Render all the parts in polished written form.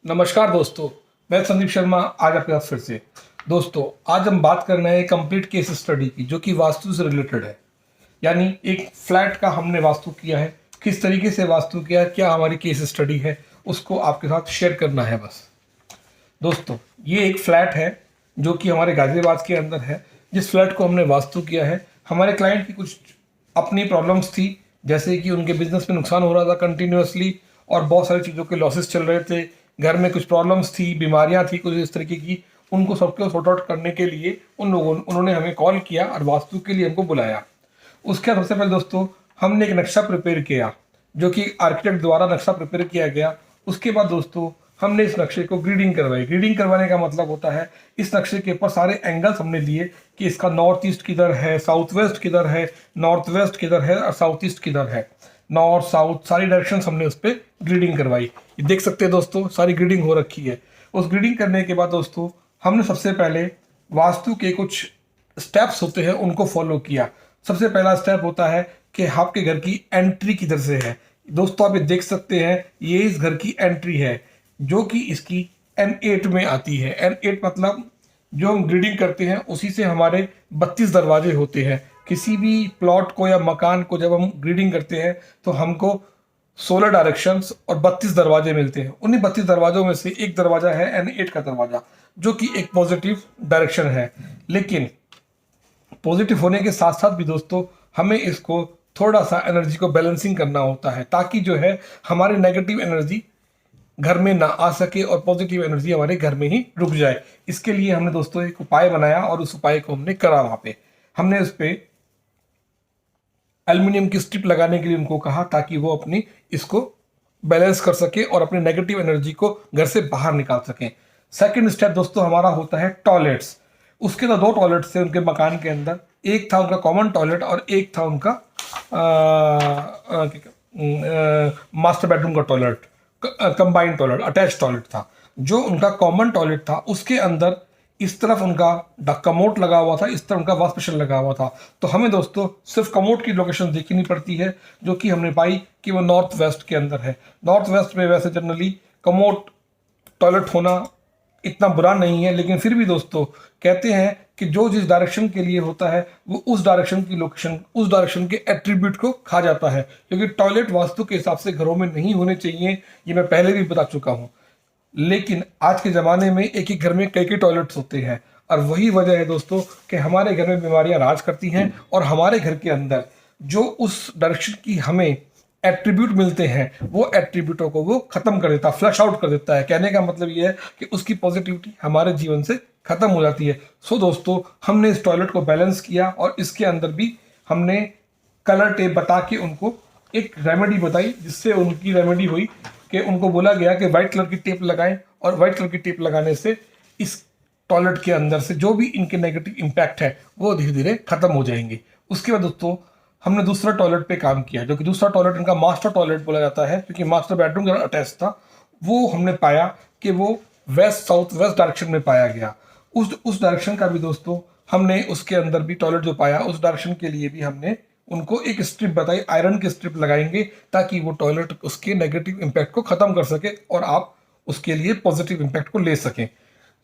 नमस्कार दोस्तों, मैं संदीप शर्मा आज आपके साथ फिर से। दोस्तों, आज हम बात कर रहे हैं कंप्लीट केस स्टडी की, जो कि वास्तु से रिलेटेड है। यानी एक फ्लैट का हमने वास्तु किया है, किस तरीके से वास्तु किया है, क्या हमारी केस स्टडी है, उसको आपके साथ शेयर करना है बस। दोस्तों, ये एक फ्लैट है जो कि हमारे गाजियाबाद के अंदर है। जिस फ्लैट को हमने वास्तु किया है, हमारे क्लाइंट की कुछ अपनी प्रॉब्लम्स थी, जैसे कि उनके बिजनेस में नुकसान हो रहा था कंटिन्यूअसली, और बहुत सारी चीज़ों के लॉसेस चल रहे थे। घर में कुछ प्रॉब्लम्स थी, बीमारियां थी कुछ इस तरीके की। उनको सबको सॉर्ट आउट करने के लिए उन्होंने हमें कॉल किया और वास्तु के लिए हमको बुलाया। उसके बाद सबसे पहले दोस्तों हमने एक नक्शा प्रिपेयर किया, जो कि आर्किटेक्ट द्वारा नक्शा प्रिपेयर किया गया। उसके बाद दोस्तों हमने इस नक्शे को ग्रीडिंग करवाई। ग्रीडिंग करवाने का मतलब होता है, इस नक्शे के ऊपर सारे एंगल्स हमने लिए कि इसका नॉर्थ ईस्ट किधर है, साउथ वेस्ट किधर है, नॉर्थ वेस्ट किधर है और साउथ ईस्ट किधर है। नॉर्थ साउथ सारी डायरेक्शन हमने उस पर ग्रीडिंग करवाई। ये देख सकते हैं दोस्तों, सारी ग्रीडिंग हो रखी है। उस ग्रीडिंग करने के बाद दोस्तों हमने सबसे पहले वास्तु के कुछ स्टेप्स होते हैं उनको फॉलो किया। सबसे पहला स्टेप होता है कि आपके घर की एंट्री किधर से है। दोस्तों, आप ये देख सकते हैं, ये इस घर की एंट्री है, जो कि इसकी N8 में आती है। N8 मतलब जो हम ग्रीडिंग करते हैं उसी से हमारे 32 दरवाजे होते हैं। किसी भी प्लॉट को या मकान को जब हम ग्रीडिंग करते हैं तो हमको 16 डायरेक्शंस और 32 दरवाजे मिलते हैं। उन्हीं 32 दरवाजों में से एक दरवाजा है N8 का दरवाजा, जो कि एक पॉजिटिव डायरेक्शन है। लेकिन पॉजिटिव होने के साथ साथ भी दोस्तों हमें इसको थोड़ा सा एनर्जी को बैलेंसिंग करना होता है, ताकि जो है हमारी नेगेटिव एनर्जी घर में ना आ सके और पॉजिटिव एनर्जी हमारे घर में ही रुक जाए। इसके लिए हमने दोस्तों एक उपाय बनाया और उस उपाय को हमने करा। वहां पे हमने उस पर एल्युमिनियम की स्ट्रिप लगाने के लिए उनको कहा, ताकि वो अपनी इसको बैलेंस कर सके और अपनी नेगेटिव एनर्जी को घर से बाहर निकाल सकें। सेकंड स्टेप दोस्तों हमारा होता है टॉयलेट्स। उसके तो दो टॉयलेट्स थे उनके मकान के अंदर। एक था उनका कॉमन टॉयलेट और एक था उनका मास्टर बेडरूम का toilet, combined toilet, attach toilet था। जो उनका कॉमन टॉयलेट था उसके अंदर इस तरफ उनका कमोड लगा हुआ था, इस तरफ उनका वॉश बेसिन लगा हुआ था। तो हमें दोस्तों सिर्फ कमोड की लोकेशन देखनी पड़ती है, जो कि हमने पाई कि वो नॉर्थ वेस्ट के अंदर है। नॉर्थ वेस्ट में वैसे जनरली कमोड टॉयलेट होना इतना बुरा नहीं है, लेकिन फिर भी दोस्तों कहते हैं कि जो जिस डायरेक्शन के लिए होता है वो उस डायरेक्शन की लोकेशन, उस डायरेक्शन के एट्रीब्यूट को खा जाता है। क्योंकि टॉयलेट वास्तु के हिसाब से घरों में नहीं होने चाहिए, ये मैं पहले भी बता चुका हूँ। लेकिन आज के ज़माने में एक ही घर में कई कई टॉयलेट्स होते हैं, और वही वजह है दोस्तों कि हमारे घर में बीमारियां राज करती हैं, और हमारे घर के अंदर जो उस डायरेक्शन की हमें एट्रीब्यूट मिलते हैं वो एट्रीब्यूटों को वो खत्म कर देता, फ्लश आउट कर देता है। कहने का मतलब ये है कि उसकी पॉजिटिविटी हमारे जीवन से खत्म हो जाती है। सो दोस्तों हमने इस टॉयलेट को बैलेंस किया, और इसके अंदर भी हमने कलर टेप बता के उनको एक रेमेडी बताई, जिससे उनकी रेमेडी हुई कि उनको बोला गया कि वाइट कलर की टेप लगाएं, और वाइट कलर की टेप लगाने से इस टॉयलेट के अंदर से जो भी इनके नेगेटिव इम्पैक्ट है वो धीरे धीरे खत्म हो जाएंगे। उसके बाद दोस्तों हमने दूसरा टॉयलेट पे काम किया, जो कि दूसरा टॉयलेट इनका मास्टर टॉयलेट बोला जाता है, क्योंकि मास्टर बेडरूम का अटैच था। वो हमने पाया कि वो वेस्ट साउथ वेस्ट डायरेक्शन में पाया गया। उस डायरेक्शन का भी दोस्तों हमने उसके अंदर भी टॉयलेट जो पाया, उस डायरेक्शन के लिए भी हमने उनको एक स्ट्रिप बताई, आयरन की स्ट्रिप लगाएंगे, ताकि वो टॉयलेट उसके नेगेटिव इम्पैक्ट को खत्म कर सके और आप उसके लिए पॉजिटिव इम्पैक्ट को ले सकें।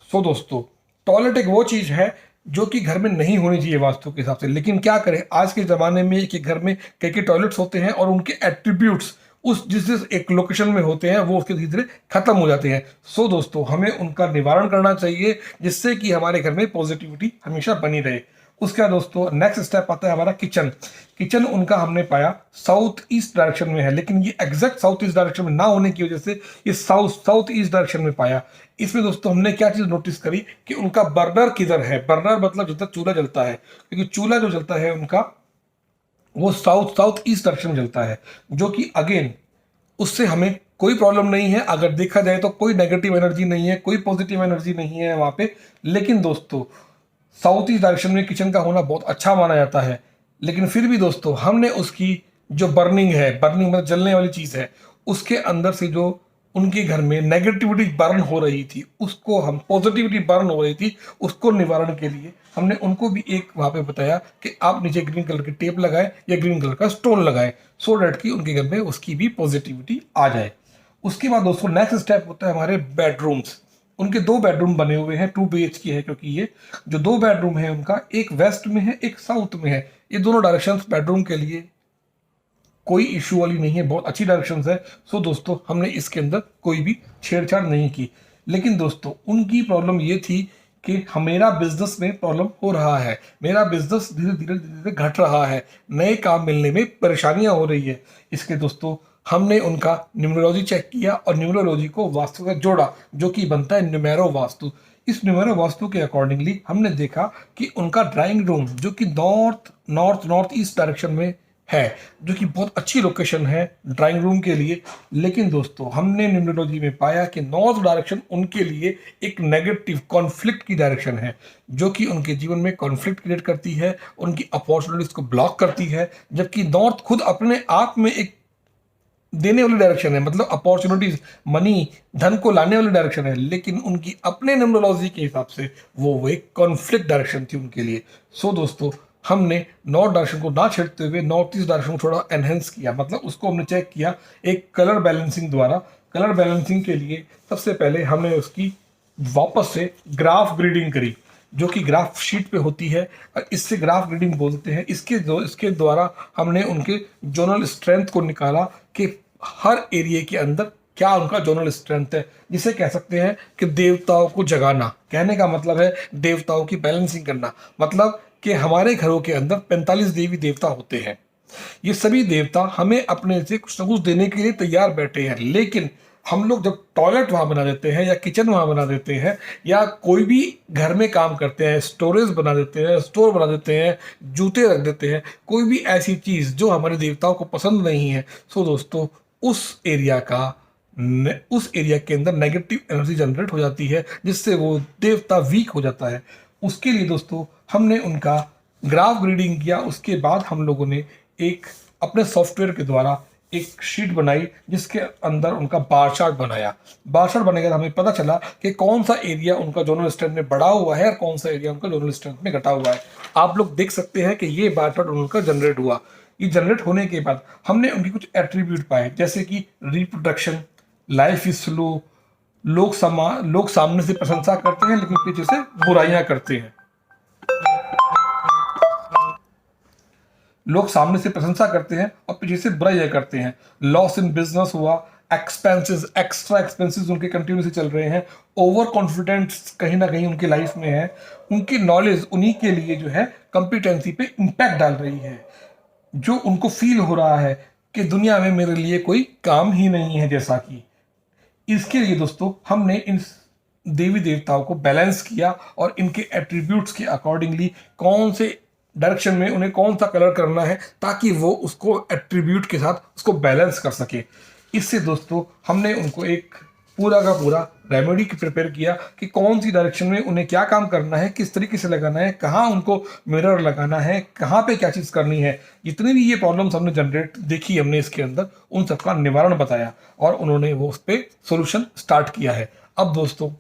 सो दोस्तों टॉयलेट एक वो चीज़ है जो कि घर में नहीं होनी चाहिए वास्तु के हिसाब से, लेकिन क्या करें, आज के ज़माने में एक घर में कई कई टॉयलेट्स होते हैं और उनके एट्रीब्यूट्स उस जिस जिस एक लोकेशन में होते हैं वो उसके धीरे धीरे खत्म हो जाते हैं। सो दोस्तों हमें उनका निवारण करना चाहिए, जिससे कि हमारे घर में पॉजिटिविटी हमेशा बनी रहे। उसके बाद दोस्तों नेक्स्ट स्टेप आता है हमारा किचन। किचन उनका हमने पाया साउथ ईस्ट डायरेक्शन में है, लेकिन ये एग्जैक्ट साउथ ईस्ट डायरेक्शन में ना होने की वजह से ये साउथ ईस्ट डायरेक्शन में पाया। इसमें दोस्तों हमने क्या चीज़ नोटिस करी कि उनका बर्नर किधर है। बर्नर मतलब जिधर चूल्हा जलता है, क्योंकि चूल्हा जो जलता है उनका वो साउथ ईस्ट डायरेक्शन में जलता है, जो कि अगेन उससे हमें कोई प्रॉब्लम नहीं है। अगर देखा जाए तो कोई नेगेटिव एनर्जी नहीं है, कोई पॉजिटिव एनर्जी नहीं है वहाँ पे। लेकिन दोस्तों साउथ ईस्ट डायरेक्शन में किचन का होना बहुत अच्छा माना जाता है, लेकिन फिर भी दोस्तों हमने उसकी जो बर्निंग है, बर्निंग मतलब जलने वाली चीज़ है, उसके अंदर से जो उनके घर में नेगेटिविटी बर्न हो रही थी, उसको हम पॉजिटिविटी बर्न हो रही थी, उसको निवारण के लिए हमने उनको भी एक वहाँ पे बताया कि आप नीचे ग्रीन कलर की टेप लगाएं या ग्रीन कलर का स्टोन लगाएं, सो डैट कि उनके घर में उसकी भी पॉजिटिविटी आ जाए। उसके बाद दोस्तों नेक्स्ट स्टेप होता है हमारे बेडरूम्स। उनके 2 बेडरूम बने हुए हैं, 2 BHK है, क्योंकि ये जो 2 बेडरूम है उनका एक वेस्ट में है, एक साउथ में है। ये दोनों डायरेक्शंस बेडरूम के लिए कोई इशू वाली नहीं है, बहुत अच्छी डायरेक्शंस है। सो दोस्तों हमने इसके अंदर कोई भी छेड़छाड़ नहीं की। लेकिन दोस्तों उनकी प्रॉब्लम ये थी कि मेरा बिजनेस में प्रॉब्लम हो रहा है, मेरा बिजनेस धीरे धीरे धीरे धीरे घट रहा है, नए काम मिलने में परेशानियां हो रही है। इसके दोस्तों हमने उनका न्यूमरोलॉजी चेक किया और न्यूमरोलॉजी को वास्तु से जोड़ा, जो कि बनता है न्यूमेरो वास्तु। इस न्यूमेरो वास्तु के अकॉर्डिंगली हमने देखा कि उनका ड्राइंग रूम जो कि नॉर्थ ईस्ट डायरेक्शन में है, जो कि बहुत अच्छी लोकेशन है ड्राइंग रूम के लिए। लेकिन दोस्तों हमने न्यूमरोलॉजी में पाया कि नॉर्थ डायरेक्शन उनके लिए एक नेगेटिव कॉन्फ्लिक्ट की डायरेक्शन है, जो कि उनके जीवन में कॉन्फ्लिक्ट क्रिएट करती है, उनकी अपॉर्चुनिटीज को ब्लॉक करती है। जबकि नॉर्थ खुद अपने आप में एक देने वाली डायरेक्शन है, मतलब अपॉर्चुनिटीज, मनी, धन को लाने वाली डायरेक्शन है। लेकिन उनकी अपने न्यूमरोलॉजी के हिसाब से वो एक कॉन्फ्लिक्ट डायरेक्शन थी उनके लिए। सो दोस्तों हमने नॉर्थ डायरेक्शन को ना छेड़ते हुए नॉर्थ ईस्ट डायरेक्शन को थोड़ा एनहेंस किया, मतलब उसको हमने चेक किया एक कलर बैलेंसिंग द्वारा। कलर बैलेंसिंग के लिए सबसे पहले हमने उसकी वापस से ग्राफ ग्रीडिंग करी, जो कि ग्राफ शीट पे होती है और इससे ग्राफ ग्रीडिंग बोलते हैं। इसके द्वारा हमने उनके जोनल स्ट्रेंथ को निकाला कि हर एरिया के अंदर क्या उनका जोनल स्ट्रेंथ है, जिसे कह सकते हैं कि देवताओं को जगाना। कहने का मतलब है देवताओं की बैलेंसिंग करना, मतलब कि हमारे घरों के अंदर 45 देवी देवता होते हैं। ये सभी देवता हमें अपने से कुछ ना कुछ देने के लिए तैयार बैठे हैं। लेकिन हम लोग जब टॉयलेट वहां बना देते हैं या किचन वहां बना देते हैं या कोई भी घर में काम करते हैं, स्टोरेज बना देते हैं, स्टोर बना देते हैं, जूते रख देते हैं, कोई भी ऐसी चीज़ जो हमारे देवताओं को पसंद नहीं है, सो दोस्तों उस एरिया के अंदर नेगेटिव एनर्जी जनरेट हो जाती है, जिससे वो देवता वीक हो जाता है। उसके लिए दोस्तों हमने उनका ग्राफ ग्रीडिंग किया। उसके बाद हम लोगों ने एक अपने सॉफ्टवेयर के द्वारा एक शीट बनाई, जिसके अंदर उनका बार चार्ट बनाया। बार चार्ट बनाने के बाद हमें पता चला कि कौन सा एरिया उनका जोनल स्ट्रेंथ में बढ़ा हुआ है और कौन सा एरिया उनका जोनल स्ट्रेंथ में घटा हुआ है। आप लोग देख सकते हैं कि ये बार चार्ट उनका जनरेट हुआ। ये जनरेट होने के बाद हमने उनकी कुछ एट्रीब्यूट पाए, जैसे कि रिप्रोडक्शन, लाइफ इज स्लो, लोग सामने से प्रशंसा करते हैं लेकिन पीछे से बुराइयां करते हैं। लोग सामने से प्रशंसा करते हैं और पीछे से बुराइयां करते हैं। लॉस इन बिजनेस हुआ, एक्स्ट्रा एक्सपेंसेस उनके कंटिन्यूसली चल रहे हैं, ओवर कॉन्फिडेंस कहीं ना कहीं उनकी लाइफ में है, उनकी नॉलेज उन्हीं के लिए जो है कंपिटेंसी पे इम्पैक्ट डाल रही है, जो उनको फील हो रहा है कि दुनिया में मेरे लिए कोई काम ही नहीं है। जैसा कि इसके लिए दोस्तों हमने इन देवी देवताओं को बैलेंस किया और इनके एट्रीब्यूट्स के अकॉर्डिंगली कौन से डायरेक्शन में उन्हें कौन सा कलर करना है, ताकि वो उसको एट्रीब्यूट के साथ उसको बैलेंस कर सके। इससे दोस्तों हमने उनको एक पूरा का पूरा रेमेडी प्रिपेयर किया कि कौन सी डायरेक्शन में उन्हें क्या काम करना है, किस तरीके से लगाना है, कहाँ उनको मिरर लगाना है, कहाँ पे क्या चीज़ करनी है। जितनी भी ये प्रॉब्लम्स हमने जनरेट देखी हमने इसके अंदर, उन सबका निवारण बताया और उन्होंने वो उस पर सोल्यूशन स्टार्ट किया है। अब दोस्तों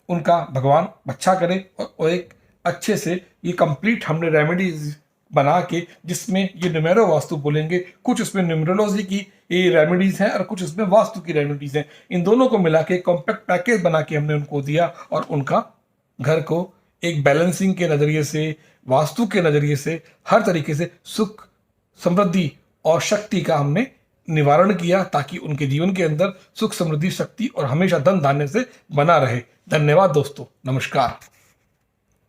उनका भगवान अच्छा करे और एक अच्छे से ये कंप्लीट हमने रेमेडीज बना के, जिसमें ये न्यूमेरो वास्तु बोलेंगे, कुछ इसमें न्यूमरोलॉजी की ये रेमेडीज हैं और कुछ इसमें वास्तु की रेमेडीज हैं। इन दोनों को मिला के कॉम्पैक्ट पैकेज बना के हमने उनको दिया और उनका घर को एक बैलेंसिंग के नज़रिए से, वास्तु के नज़रिए से, हर तरीके से सुख, समृद्धि और शक्ति का हमने निवारण किया, ताकि उनके जीवन के अंदर सुख, समृद्धि, शक्ति और हमेशा धन धान्य से बना रहे। धन्यवाद दोस्तों, नमस्कार।